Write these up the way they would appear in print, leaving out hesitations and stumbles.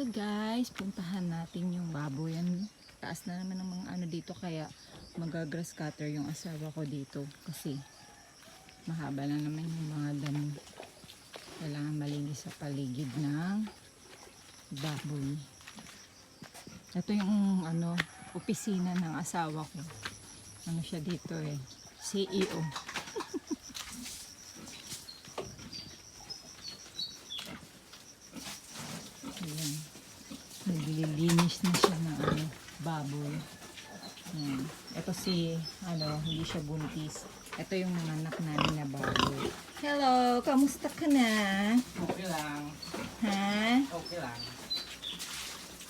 Guys, puntahan natin yung baboy. Taas na naman ng mga ano dito, kaya magagrass cutter yung asawa ko dito kasi mahaba na naman yung mga damo. Kailangan malinis sa paligid ng baboy. Ito yung opisina ng asawa ko. Ano siya dito CEO. Ayan. Naglilinis na siya ng baboy. Ayan. Ito hindi siya buntis. Ito yung nanganak namin na baboy. Hello, kamusta ka na? Okay lang. Ha? Okay lang.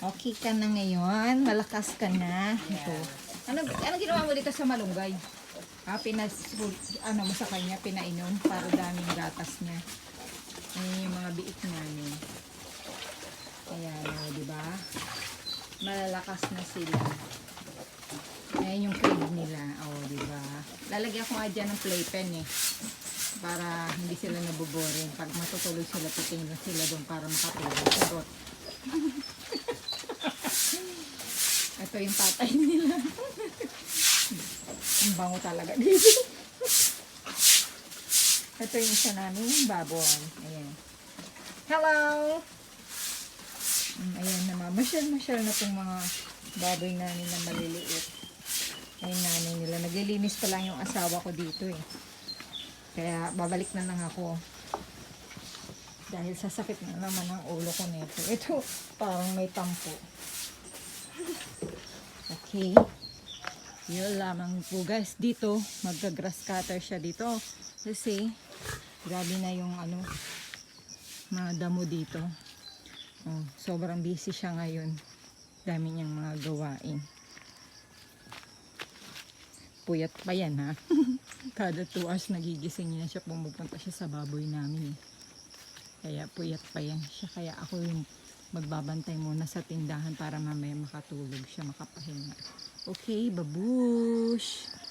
Okay ka na ngayon? Malakas ka na? Yeah. Ito. Ano ginawa mo dito sa malunggay? Mo sa kanya, pinainom para daming gatas niya. Ayan yung mga biik namin. Ayan, di ba? Malalakas na sila. Ayan yung crib nila. Di ba? Lalagyan ko nga dyan ng playpen para hindi sila naboboring. Pag matutulog sila, titingin sila doon para makatulog. Sagot. Ito yung tatay nila. Ang bango talaga dito. Ito yung isa namin, yung baboy. Ayan. Hello! Ayan naman. Masyal na itong mga baboy namin na maliliit. Ayun nanay nila. Naglilinis pa lang yung asawa ko dito Kaya babalik na lang ako. Dahil sasakit na naman ang ulo ko nito. Ito parang may tampo. Okay. Yun lamang po guys. Dito, magka-grass cutter siya dito. Kasi, grabe na yung mga damo dito. Sobrang busy siya ngayon. Dami niyang mga gawain. Puyat pa yan ha. Kada 2 hours nagigising niya siya, pumupunta siya sa baboy namin Kaya puyat pa yan siya. Kaya ako yung magbabantay muna sa tindahan para mamaya makatulog siya, makapahinga. Okay, babush!